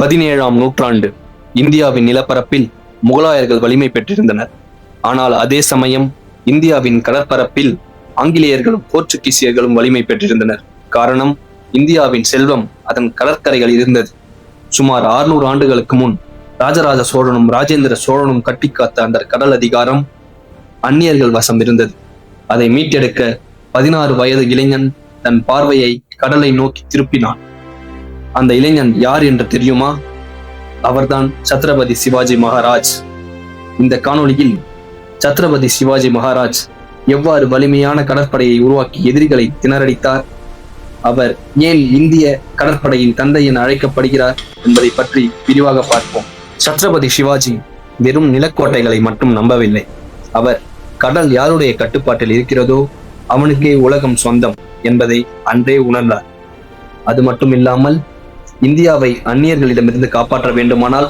17ஆம் நூற்றாண்டு இந்தியாவின் நிலப்பரப்பில் முகலாயர்கள் வலிமை பெற்றிருந்தனர். ஆனால் அதே சமயம் இந்தியாவின் கடற்பரப்பில் ஆங்கிலேயர்களும் போர்ச்சுகீசியர்களும் வலிமை பெற்றிருந்தனர். காரணம், இந்தியாவின் செல்வம் அதன் கடற்கரைகளில் இருந்தது. சுமார் 600 ஆண்டுகளுக்கு முன் ராஜராஜ சோழனும் ராஜேந்திர சோழனும் கட்டிக்காத்த அந்த கடல் அதிகாரம் அந்நியர்கள் வசம் இருந்தது. அதை மீட்டெடுக்க 16 வயது இளைஞன் தன் பார்வையை கடலை நோக்கி திருப்பினான். அந்த இளைஞன் யார் என்று தெரியுமா? அவர்தான் சத்ரபதி சிவாஜி மகாராஜ். இந்த காணொளியில் சத்ரபதி சிவாஜி மகாராஜ் எவ்வாறு வலிமையான கடற்படையை உருவாக்கி எதிரிகளை திணறடித்தார், அவர் ஏன் இந்திய கடற்படையின் தந்தை என அழைக்கப்படுகிறார் என்பதை பற்றி விரிவாக பார்ப்போம். சத்ரபதி சிவாஜி வெறும் நிலக்கோட்டைகளை மட்டும் நம்பவில்லை. அவர் கடல் யாருடைய கட்டுப்பாட்டில் இருக்கிறதோ அவனுக்கே உலகம் சொந்தம் என்பதை அன்றே உணர்ந்தார். அது மட்டும் இல்லாமல், இந்தியாவை அந்நியர்களிடமிருந்து காப்பாற்ற வேண்டுமானால்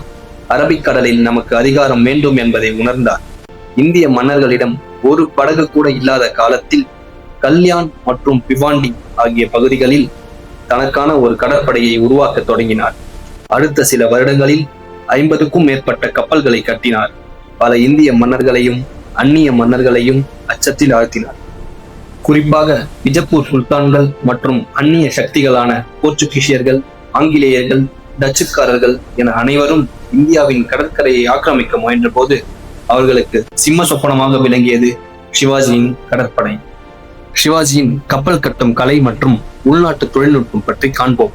அரபிக்கடலில் நமக்கு அதிகாரம் வேண்டும் என்பதை உணர்ந்தார். இந்திய மன்னர்களிடம் ஒரு படகு கூட இல்லாத காலத்தில் கல்யாண் மற்றும் பிவாண்டி ஆகிய பகுதிகளில் தனக்கான ஒரு கடற்படையை உருவாக்க தொடங்கினார். அடுத்த சில வருடங்களில் 50க்கும் மேற்பட்ட கப்பல்களை கட்டினார். பல இந்திய மன்னர்களையும் அந்நிய மன்னர்களையும் அச்சத்தில் ஆழ்த்தினார். குறிப்பாக விஜப்பூர் சுல்தான்கள் மற்றும் அந்நிய சக்திகளான போர்ச்சுகீசியர்கள், ஆங்கிலேயர்கள், டச்சுக்காரர்கள் என அனைவரும் இந்தியாவின் கடற்கரையை ஆக்கிரமிக்க முயன்ற போது அவர்களுக்கு சிம்ம சொப்பனமாக விளங்கியது சிவாஜியின் கடற்படை. சிவாஜியின் கப்பல் கட்டும் கலை மற்றும் உள்நாட்டு தொழில்நுட்பம் பற்றி காண்போம்.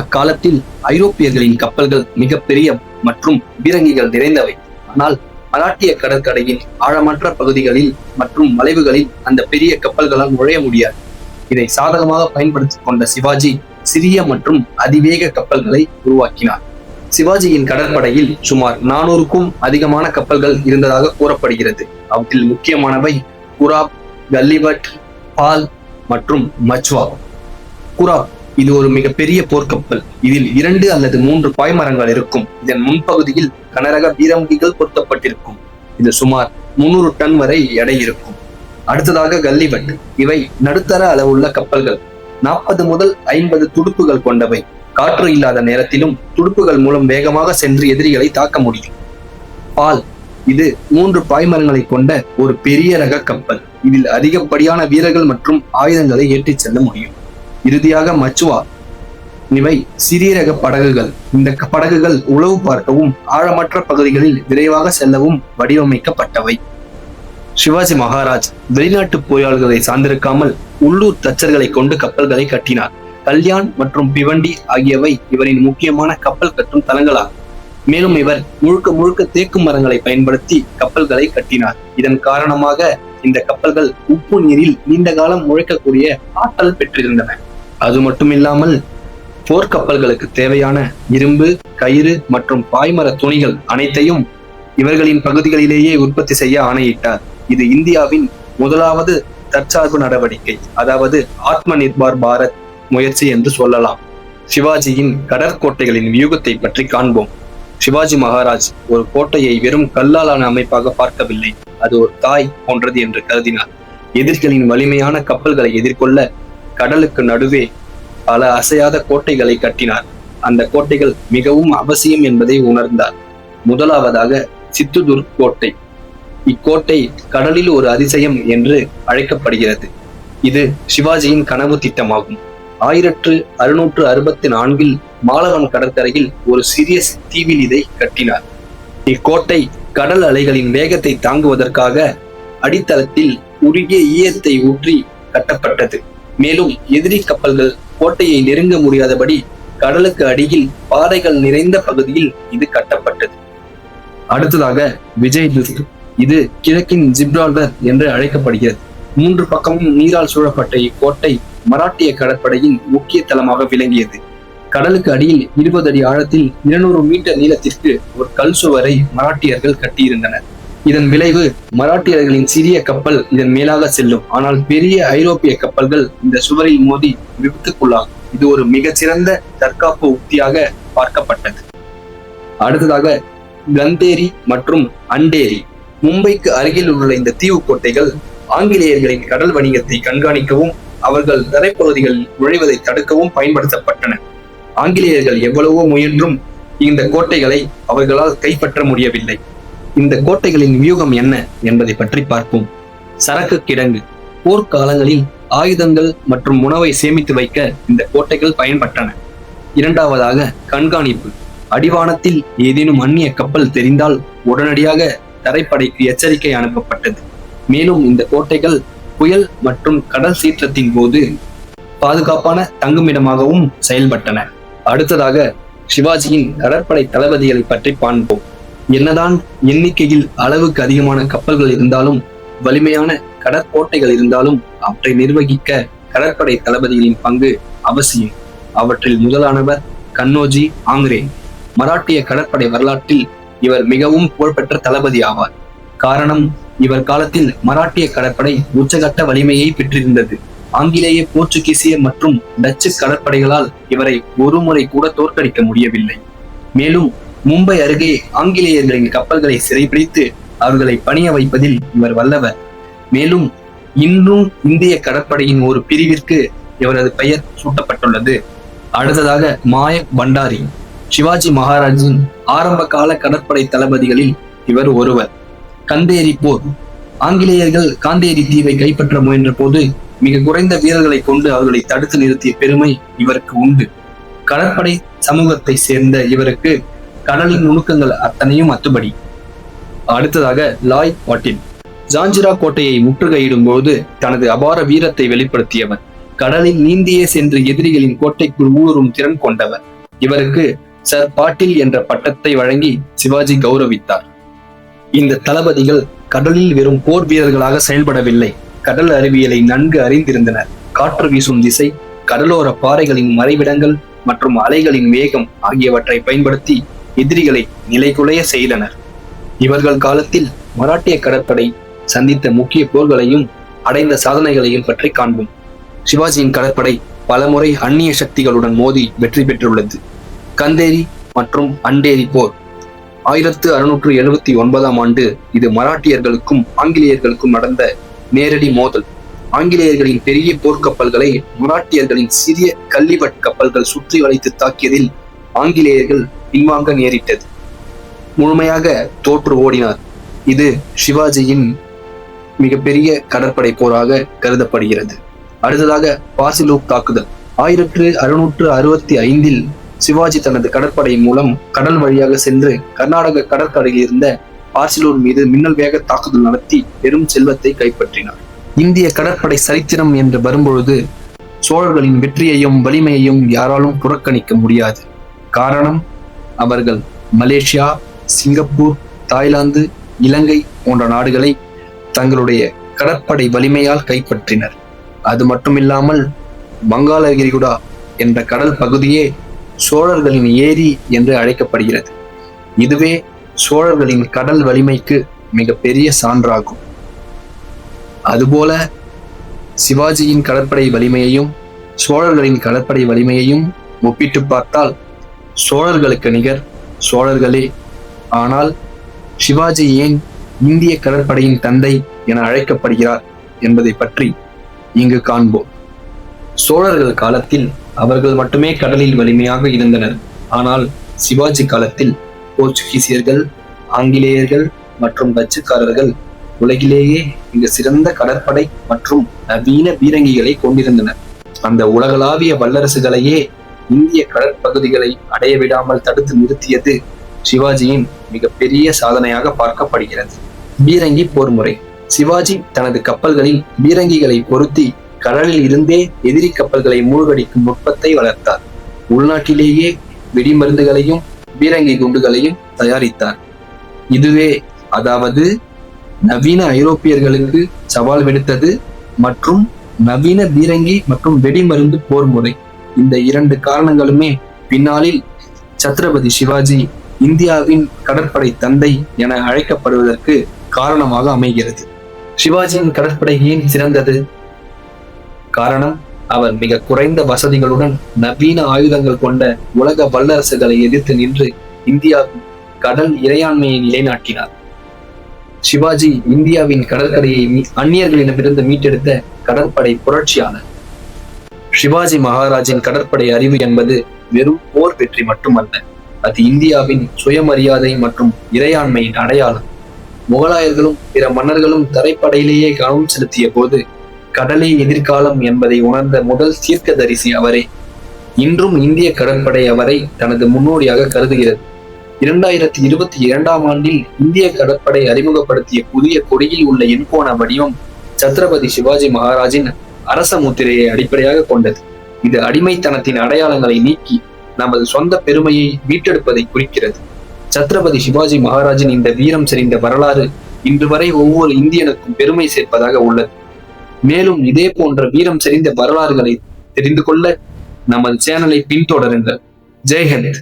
அக்காலத்தில் ஐரோப்பியர்களின் கப்பல்கள் மிகப்பெரிய மற்றும் பீரங்கிகள் நிறைந்தவை. ஆனால் மராட்டிய கடற்கரையின் ஆழமற்ற பகுதிகளில் மற்றும் வளைவுகளில் அந்த பெரிய கப்பல்களால் நுழைய முடியாது. இதை சாதகமாக பயன்படுத்திக் கொண்ட சிவாஜி சிறிய மற்றும் அதிவேக கப்பல்களை உருவாக்கினார். சிவாஜியின் கடற்படையில் சுமார் 400க்கும் அதிகமான கப்பல்கள் இருந்ததாக கூறப்படுகிறது. அவற்றில் முக்கியமானவை குராப், கல்லிவட், பால் மற்றும் மச்வா. குராப் இது ஒரு மிகப்பெரிய போர்க்கப்பல். இதில் 2 அல்லது 3 பாய்மரங்கள் இருக்கும். இதன் முன்பகுதியில் கனரக பீரங்கிகள் பொருத்தப்பட்டிருக்கும். இது சுமார் 300 டன் வரை எடை இருக்கும். அடுத்ததாக கல்லிவட். இவை நடுத்தர அளவுள்ள கப்பல்கள். 40 முதல் 50 துடுப்புகள் கொண்டவை. காற்று இல்லாத நேரத்திலும் துடுப்புகள் மூலம் வேகமாக சென்று எதிரிகளை தாக்க முடியும். பால் இது 3 பாய்மரங்களை கொண்ட ஒரு பெரிய ரக கப்பல். இதில் அதிகப்படியான வீரர்கள் மற்றும் ஆயுதங்களை ஏற்றிச் செல்ல முடியும். இறுதியாக மச்சுவா. இவை சிறிய ரக படகுகள். இந்த படகுகள் உளவு பார்க்கவும் ஆழமற்ற பகுதிகளில் விரைவாக செல்லவும் வடிவமைக்கப்பட்டவை. சிவாஜி மகாராஜ் வெளிநாட்டு போராளிகளை சார்ந்திருக்காமல் உள்ளூர் தச்சர்களை கொண்டு கப்பல்களை கட்டினார். கல்யாண் மற்றும் பிவண்டி ஆகியவை இவரின் முக்கியமான கப்பல் கட்டும் தளங்களாகும். மேலும் இவர் முழுக்க தேக்கு மரங்களை பயன்படுத்தி கப்பல்களை கட்டினார். இதன் காரணமாக இந்த கப்பல்கள் உப்பு நீரில் நீண்ட காலம் உழைக்கக்கூடிய ஆற்றல் பெற்றிருந்தன. அது மட்டுமில்லாமல் போர்க்கப்பல்களுக்கு தேவையான இரும்பு, கயிறு மற்றும் பாய்மர துணிகள் அனைத்தையும் இவர்களின் பகுதிகளிலேயே உற்பத்தி செய்ய ஆணையிட்டார். இது இந்தியாவின் முதலாவது தற்சார்பு நடவடிக்கை, அதாவது ஆத்ம நிர்பார் பாரத் முயற்சி என்று சொல்லலாம். சிவாஜியின் கடற்கோட்டைகளின் வியூகத்தை பற்றி காண்போம். சிவாஜி மகாராஜ் ஒரு கோட்டையை வெறும் கல்லாலான அமைப்பாக பார்க்கவில்லை. அது ஒரு தாய் போன்றது என்று கருதினார். எதிரிகளின் வலிமையான கப்பல்களை எதிர்கொள்ள கடலுக்கு நடுவே பல அசையாத கோட்டைகளை கட்டினார். அந்த கோட்டைகள் மிகவும் அவசியம் என்பதை உணர்ந்தார். முதலாவதாக சித்துதுர்க் கோட்டை. இக்கோட்டை கடலில் ஒரு அதிசயம் என்று அழைக்கப்படுகிறது. இது சிவாஜியின் கனவு திட்டமாகும். 1664 மாலவன் கடற்கரையில் ஒரு சிறிய தீவில் இதை கட்டினார். இக்கோட்டை கடல் அலைகளின் வேகத்தை தாங்குவதற்காக அடித்தளத்தில் உருகிய ஈயத்தை ஊற்றி கட்டப்பட்டது. மேலும் எதிரி கப்பல்கள் கோட்டையை நெருங்க முடியாதபடி கடலுக்கு அடியில் பாறைகள் நிறைந்த பகுதியில் இது கட்டப்பட்டது. அடுத்ததாக விஜய்துர்க். இது கிழக்கின் ஜிப்ரால்டர் என்று அழைக்கப்படுகிறது. 3 பக்கமும் நீரால் சூழப்பட்ட இக்கோட்டை மராட்டிய கடற்படையின் முக்கிய தளமாக விளங்கியது. கடலுக்கு அடியில் 20 அடி ஆழத்தில் 200 மீட்டர் நீளத்திற்கு ஒரு கல் சுவரை மராட்டியர்கள் கட்டியிருந்தனர். இதன் விளைவு மராட்டியர்களின் சிறிய கப்பல் இதன் மேலாக செல்லும். ஆனால் பெரிய ஐரோப்பிய கப்பல்கள் இந்த சுவரில் மோதி விபத்துக்குள்ளாகும். இது ஒரு மிகச்சிறந்த தற்காப்பு உத்தியாக பார்க்கப்பட்டது. அடுத்ததாக கந்தேரி மற்றும் அண்டேரி. மும்பைக்கு அருகில் உள்ள இந்த தீவு கோட்டைகள் ஆங்கிலேயர்களின் கடல் வணிகத்தை கண்காணிக்கவும் அவர்கள் தரைப்பகுதிகளில் நுழைவதை தடுக்கவும் பயன்படுத்தப்பட்டன. ஆங்கிலேயர்கள் எவ்வளவோ முயன்றும் இந்த கோட்டைகளை அவர்களால் கைப்பற்ற முடியவில்லை. இந்த கோட்டைகளின் வியூகம் என்ன என்பதை பற்றி பார்ப்போம். சரக்கு கிடங்கு. போர்க்காலங்களில் ஆயுதங்கள் மற்றும் உணவை சேமித்து வைக்க இந்த கோட்டைகள் பயன்பட்டன. இரண்டாவதாக கண்காணிப்பு. அடிவானத்தில் ஏதேனும் அந்நிய கப்பல் தெரிந்தால் உடனடியாக தரைப்படைக்கு எச்சரிக்கை அனுப்பப்பட்டது. மேலும் இந்த கோட்டைகள் புயல் மற்றும் கடல் சீற்றத்தின் போது பாதுகாப்பான தங்குமிடமாகவும் செயல்பட்டன. அடுத்ததாக சிவாஜியின் கடற்படை தளபதிகளை பற்றி காண்போம். என்னதான் எண்ணிக்கையில் அளவுக்கு அதிகமான கப்பல்கள் இருந்தாலும், வலிமையான கடற்கோட்டைகள் இருந்தாலும், அவற்றை நிர்வகிக்க கடற்படை தளபதிகளின் பங்கு அவசியம். அவற்றில் முதலானவர் கன்னோஜி ஆங்ரே. மராட்டிய கடற்படை வரலாற்றில் இவர் மிகவும் புகழ்பெற்ற தளபதி ஆவார். காரணம், இவர் காலத்தில் மராட்டிய கடற்படை உச்சகட்ட வலிமையை பெற்றிருந்தது. ஆங்கிலேய, போர்ச்சுகீசிய மற்றும் டச்சு கடற்படைகளால் இவரை ஒரு முறை கூட தோற்கடிக்க முடியவில்லை. மேலும் மும்பை அருகே ஆங்கிலேயர்களின் கப்பல்களை சிறைபிடித்து அவர்களை பணிய வைப்பதில் இவர் வல்லவர். மேலும் இன்றும் இந்திய கடற்படையின் ஒரு பிரிவிற்கு இவரது பெயர் சூட்டப்பட்டுள்ளது. அடுத்ததாக மாயக் பண்டாரி. சிவாஜி மகாராஜின் ஆரம்ப கால கடற்படை தளபதிகளில் இவர் ஒருவர். கந்தேரி போர். ஆங்கிலேயர்கள் காந்தேரி தீவை கைப்பற்ற முயன்ற போது மிக குறைந்த வீரர்களை கொண்டு அவர்களை தடுத்து நிறுத்திய பெருமை இவருக்கு உண்டு. கடற்படை சமூகத்தை சேர்ந்த இவருக்கு கடலின் நுணுக்கங்கள் அத்தனையும் அத்துபடி. அடுத்ததாக லாய் பாட்டில். ஜாஞ்சிரா கோட்டையை முற்றுகையிடும் போது தனது அபார வீரத்தை வெளிப்படுத்தியவர். கடலில் நீந்தியே சென்று எதிரிகளின் கோட்டைக்குள் ஊடுருவும் திறன் கொண்டவர். இவருக்கு சர் பாட்டில் என்ற பட்டத்தை வழங்கி சிவாஜி கௌரவித்தார். இந்த தளபதிகள் கடலில் வெறும் போர் வீரர்களாக செயல்படவில்லை, கடல் அறிவியலை நன்கு அறிந்திருந்தனர். காற்று வீசும் திசை, கடலோர பாறைகளின் மறைவிடங்கள் மற்றும் அலைகளின் வேகம் ஆகியவற்றை பயன்படுத்தி எதிரிகளை நிலைகுலைய செய்தனர். இவர்கள் காலத்தில் மராட்டிய கடற்படை சந்தித்த முக்கிய போர்களையும் அடைந்த சாதனைகளையும் பற்றி காண்போம். சிவாஜியின் கடற்படை பலமுறை அந்நிய சக்திகளுடன் மோதி வெற்றி பெற்றுள்ளது. கந்தேரி மற்றும் அண்டேரி போர் 1679 ஆண்டு. இது மராட்டியர்களுக்கும் ஆங்கிலேயர்களுக்கும் நடந்த நேரடி மோதல். ஆங்கிலேயர்களின் பெரிய போர்க்கப்பல்களை மராட்டியர்களின் சிறிய கல்லிவட் கப்பல்கள் சுற்றி வளைத்து தாக்கியதில் ஆங்கிலேயர்கள் பின்வாங்க நேரிட்டது. முழுமையாக தோற்று ஓடினார். இது சிவாஜியின் மிகப்பெரிய கடற்படை போராக கருதப்படுகிறது. அடுத்ததாக பார்சிலூக் தாக்குதல். 1665 சிவாஜி தனது கடற்படை மூலம் கடல் வழியாக சென்று கர்நாடக கடற்கரையில் இருந்த பார்சிலூர் மீது மின்னல் வேக தாக்குதல் நடத்தி பெரும் செல்வத்தை கைப்பற்றினார். இந்திய கடற்படை சரித்திரம் என்று வரும்பொழுது சோழர்களின் வெற்றியையும் வலிமையையும் யாராலும் புறக்கணிக்க முடியாது. காரணம், அவர்கள் மலேசியா, சிங்கப்பூர், தாய்லாந்து, இலங்கை போன்ற நாடுகளை தங்களுடைய கடற்படை வலிமையால் கைப்பற்றினர். அது மட்டுமில்லாமல் வங்காள விரிகுடா என்ற கடல் பகுதியே சோழர்களின் ஏரி என்று அழைக்கப்படுகிறது. இதுவே சோழர்களின் கடல் வலிமைக்கு மிக பெரிய சான்றாகும். அதுபோல சிவாஜியின் கடற்படை வலிமையையும் சோழர்களின் கடற்படை வலிமையையும் ஒப்பிட்டு பார்த்தால் சோழர்களுக்கு நிகர் சோழர்களே. ஆனால் சிவாஜி ஏன் இந்திய கடற்படையின் தந்தை என அழைக்கப்படுகிறார் என்பதை பற்றி இங்கு காண்போம். சோழர்கள் காலத்தில் அவர்கள் மட்டுமே கடலில் வலிமையாக இருந்தனர். ஆனால் சிவாஜி காலத்தில் போர்ச்சுகீசியர்கள், ஆங்கிலேயர்கள் மற்றும் டச்சுக்காரர்கள் உலகிலேயே மிக சிறந்த கடற்படை மற்றும் நவீன பீரங்கிகளை கொண்டிருந்தனர். அந்த உலகளாவிய வல்லரசுகளையே இந்திய கடற்பகுதிகளை அடைய விடாமல் தடுத்து நிறுத்தியது சிவாஜியின் மிகப்பெரிய சாதனையாக பார்க்கப்படுகிறது. பீரங்கி போர் முறை. சிவாஜி தனது கப்பல்களில் பீரங்கிகளை பொருத்தி கடலில் இருந்தே எதிரி கப்பல்களை மூழ்கடிக்கும் நுட்பத்தை வளர்த்தார். உள்நாட்டிலேயே வெடிமருந்துகளையும் பீரங்கி குண்டுகளையும் தயாரித்தார். இதுவே அதாவது நவீன ஐரோப்பியர்களுக்கு சவால் விடுத்தது மற்றும் நவீன பீரங்கி மற்றும் வெடிமருந்து போர் முறை. இந்த இரண்டு காரணங்களுமே பின்னாளில் சத்ரபதி சிவாஜி இந்தியாவின் கடற்படை தந்தை என அழைக்கப்படுவதற்கு காரணமாக அமைகிறது. சிவாஜியின் கடற்படை ஏன் சிறந்தது? காரணம், அவர் மிக குறைந்த வசதிகளுடன் நவீன ஆயுதங்கள் கொண்ட உலக வல்லரசுகளை எதிர்த்து நின்று இந்தியாவின் கடல் இறையாண்மையை நிலைநாட்டினார். சிவாஜி இந்தியாவின் கடற்கரையை அந்நியர்களிடமிருந்து மீட்டெடுத்த கடற்படை புரட்சியாளர். சிவாஜி மகாராஜின் கடற்படை அறிவு என்பது வெறும் போர் வெற்றி மட்டுமல்ல, அது இந்தியாவின் சுயமரியாதை மற்றும் இறையாண்மையின் அடையாளம். முகலாயர்களும் பிற மன்னர்களும் தரைப்படையிலேயே கவனம் செலுத்திய போது கடலே எதிர்காலம் என்பதை உணர்ந்த முதல் தீர்க்கதரிசி அவரே. இன்றும் இந்திய கடற்படை அவரை தனது முன்னோடியாக கருதுகிறது. 2022ஆம் ஆண்டில் இந்திய கடற்படை அறிமுகப்படுத்திய புதிய கொடியில் உள்ள எண்கோண வடிவம் சத்ரபதி சிவாஜி மகாராஜின் அரச முத்திரையை அடிப்படையாக கொண்டது. இது அடிமைத்தனத்தின் அடையாளங்களை நீக்கி நமது சொந்த பெருமையை மீட்டெடுப்பதை குறிக்கிறது. சத்ரபதி சிவாஜி மகாராஜின் இந்த வீரம் செறிந்த வரலாறு இன்று வரை ஒவ்வொரு இந்தியனுக்கும் பெருமை சேர்ப்பதாக உள்ளது. மேலும் இதே போன்ற வீரம் செறிந்த வரலாறுகளை தெரிந்து கொள்ள நமது சேனலை பின்தொடருங்கள். ஜெய்ஹிந்த்.